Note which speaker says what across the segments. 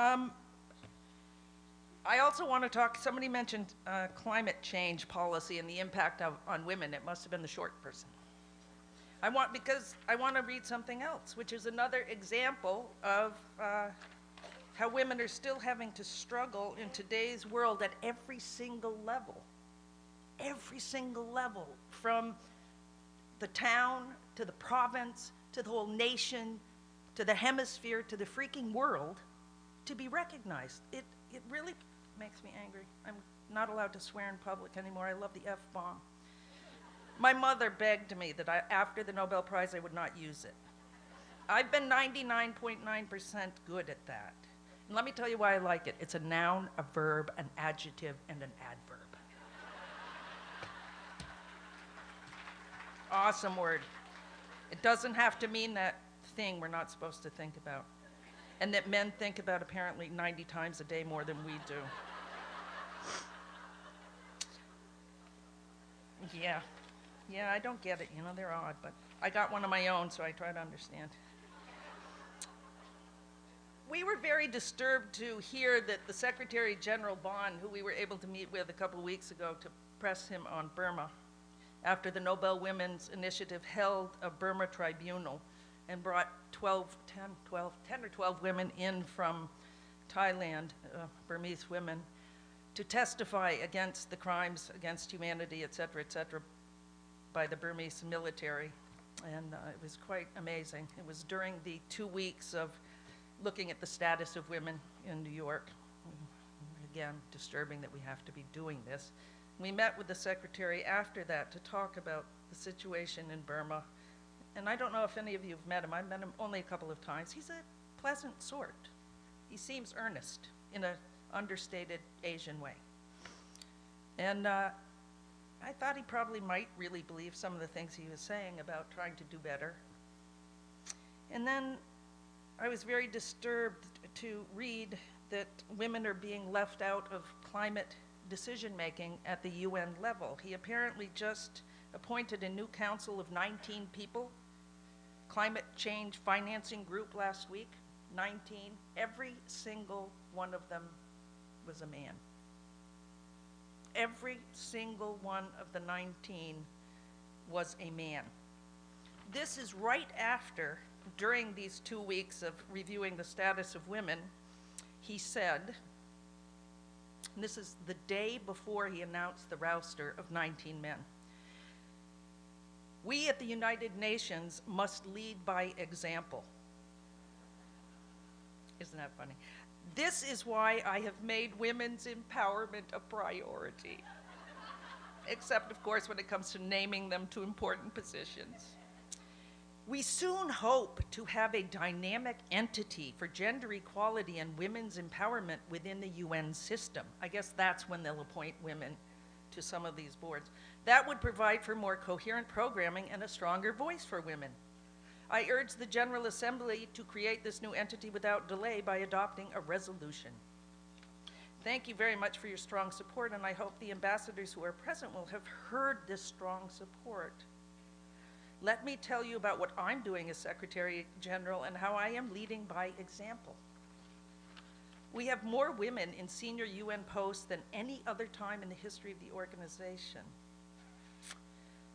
Speaker 1: Um, I also want to talk, somebody mentioned climate change policy and the impact on women. It must have been the short person. Because I want to read something else, which is another example of how women are still having to struggle in today's world at every single level. Every single level, from the town to the province to the whole nation to the hemisphere to the freaking world, to be recognized. It really makes me angry. I'm not allowed to swear in public anymore. I love the F-bomb. My mother begged me that after the Nobel Prize I would not use it. I've been 99.9% good at that. And let me tell you why I like it. It's a noun, a verb, an adjective, and an adverb. Awesome word. It doesn't have to mean that thing we're not supposed to think about, and that men think about apparently 90 times a day more than we do. Yeah, I don't get it, they're odd, but I got one of my own, so I try to understand. We were very disturbed to hear that the Secretary General Bond, who we were able to meet with a couple of weeks ago to press him on Burma, after the Nobel Women's Initiative held a Burma tribunal and brought 10 or 12 women in from Thailand, Burmese women, to testify against the crimes against humanity, et cetera, by the Burmese military. And it was quite amazing. It was during the 2 weeks of looking at the status of women in New York. Again, disturbing that we have to be doing this. We met with the secretary after that to talk about the situation in Burma. And I don't know if any of you have met him. I've met him only a couple of times. He's a pleasant sort. He seems earnest in an understated Asian way. And I thought he probably might really believe some of the things he was saying about trying to do better. And then I was very disturbed to read that women are being left out of climate decision-making at the UN level. He apparently just appointed a new council of 19 people, climate change financing group last week, 19. Every single one of them was a man. Every single one of the 19 was a man. This is right after, during these 2 weeks of reviewing the status of women, he said, and this is the day before he announced the rouster of 19 men, "We at the United Nations must lead by example." Isn't that funny? "This is why I have made women's empowerment a priority." Except, of course, when it comes to naming them to important positions. "We soon hope to have a dynamic entity for gender equality and women's empowerment within the UN system." I guess that's when they'll appoint women to some of these boards. "That would provide for more coherent programming and a stronger voice for women. I urge the General Assembly to create this new entity without delay by adopting a resolution. Thank you very much for your strong support, and I hope the ambassadors who are present will have heard this strong support. Let me tell you about what I'm doing as Secretary General and how I am leading by example. We have more women in senior UN posts than any other time in the history of the organization.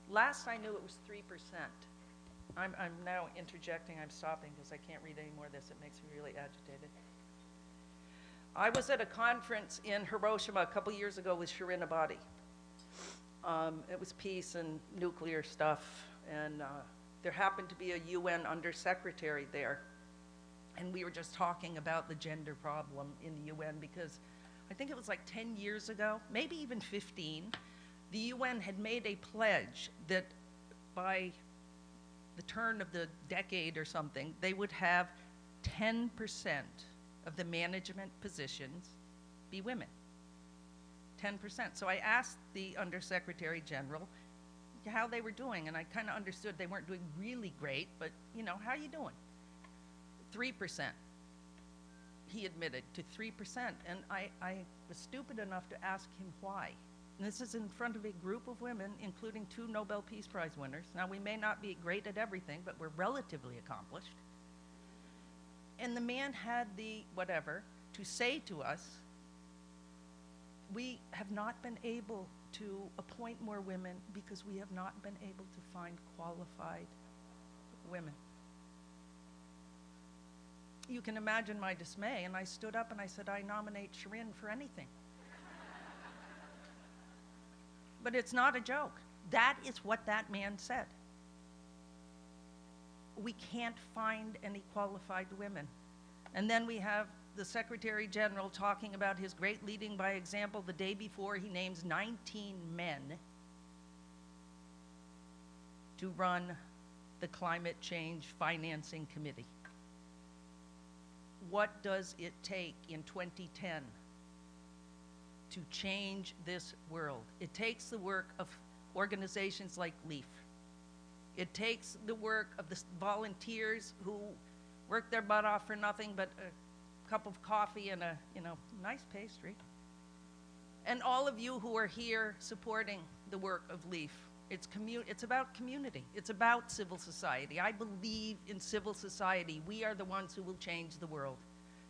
Speaker 1: Last I knew it was 3%. I'm now interjecting, I'm stopping because I can't read any more of this. It makes me really agitated. I was at a conference in Hiroshima a couple years ago with Shirin Ebadi. It was peace and nuclear stuff, and there happened to be a UN undersecretary there. And we were just talking about the gender problem in the UN because I think it was like 10 years ago, maybe even 15, the UN had made a pledge that by the turn of the decade or something, they would have 10% of the management positions be women. 10%. So I asked the Undersecretary General how they were doing, and I kind of understood they weren't doing really great, but how are you doing? 3%. He admitted to 3%, and I was stupid enough to ask him why. And this is in front of a group of women, including 2 Nobel Peace Prize winners. Now, we may not be great at everything, but we're relatively accomplished. And the man had the, to say to us, we have not been able to appoint more women because we have not been able to find qualified women. You can imagine my dismay, and I stood up and I said, I nominate Shirin for anything. But it's not a joke. That is what that man said. We can't find any qualified women. And then we have the Secretary General talking about his great leading by example the day before he names 19 men to run the Climate Change Financing Committee. What does it take in 2010 to change this world? It takes the work of organizations like LEAF. It takes the work of the volunteers who work their butt off for nothing but a cup of coffee and a nice pastry. And all of you who are here supporting the work of LEAF. It's about community. It's about civil society. I believe in civil society. We are the ones who will change the world.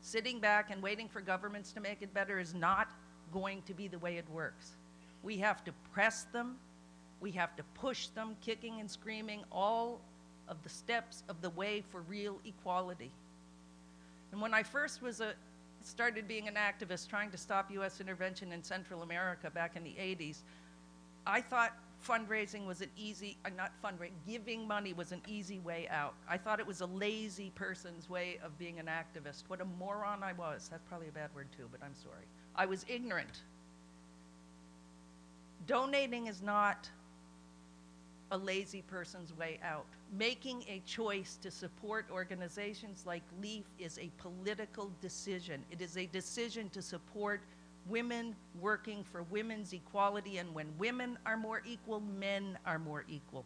Speaker 1: Sitting back and waiting for governments to make it better is not going to be the way it works. We have to press them. We have to push them, kicking and screaming, all of the steps of the way for real equality. And when I first started being an activist trying to stop U.S. intervention in Central America back in the 80s, I thought fundraising was an easy, giving money was an easy way out. I thought it was a lazy person's way of being an activist. What a moron I was. That's probably a bad word too, but I'm sorry. I was ignorant. Donating is not a lazy person's way out. Making a choice to support organizations like LEAF is a political decision. It is a decision to support women working for women's equality, and when women are more equal, men are more equal.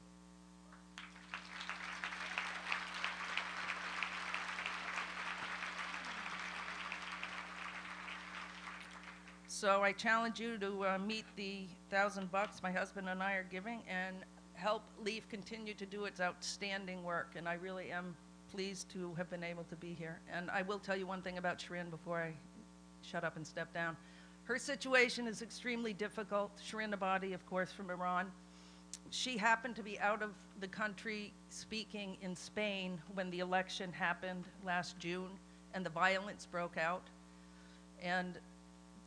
Speaker 1: So I challenge you to meet the $1,000 my husband and I are giving and help LEAF continue to do its outstanding work. And I really am pleased to have been able to be here. And I will tell you one thing about Shirin before I shut up and step down. Her situation is extremely difficult. Shirin Ebadi, of course, from Iran. She happened to be out of the country speaking in Spain when the election happened last June and the violence broke out. And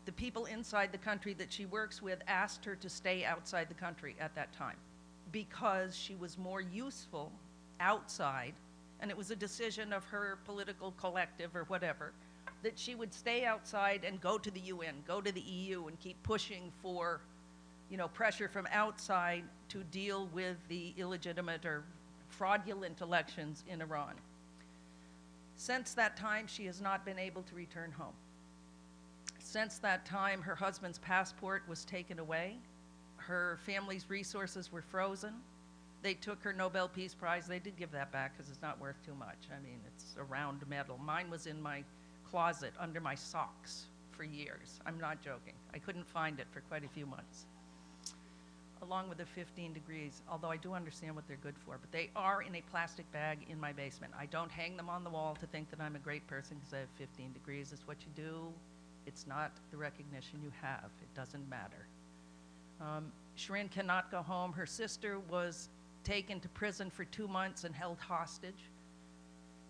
Speaker 1: the people inside the country that she works with asked her to stay outside the country at that time because she was more useful outside, and it was a decision of her political collective or whatever, that she would stay outside and go to the UN, go to the EU, and keep pushing for, pressure from outside to deal with the illegitimate or fraudulent elections in Iran. Since that time, she has not been able to return home. Since that time, her husband's passport was taken away. Her family's resources were frozen. They took her Nobel Peace Prize. They did give that back because it's not worth too much. I mean, it's a round medal. Mine was in my closet under my socks for years. I'm not joking. I couldn't find it for quite a few months, along with the 15 degrees, although I do understand what they're good for. But they are in a plastic bag in my basement. I don't hang them on the wall to think that I'm a great person because I have 15 degrees. It's what you do. It's not the recognition you have. It doesn't matter. Shirin cannot go home. Her sister was taken to prison for 2 months and held hostage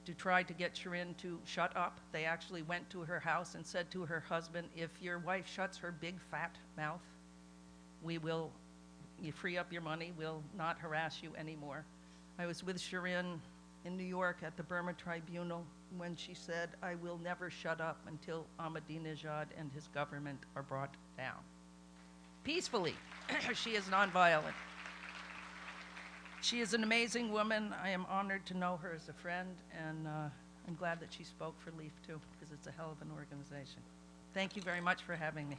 Speaker 1: to try to get Shirin to shut up. They actually went to her house and said to her husband, if your wife shuts her big fat mouth, you free up your money, we'll not harass you anymore. I was with Shirin in New York at the Burma Tribunal when she said, I will never shut up until Ahmadinejad and his government are brought down. Peacefully. She is nonviolent. She is an amazing woman. I am honored to know her as a friend, and I'm glad that she spoke for LEAF too, because it's a hell of an organization. Thank you very much for having me.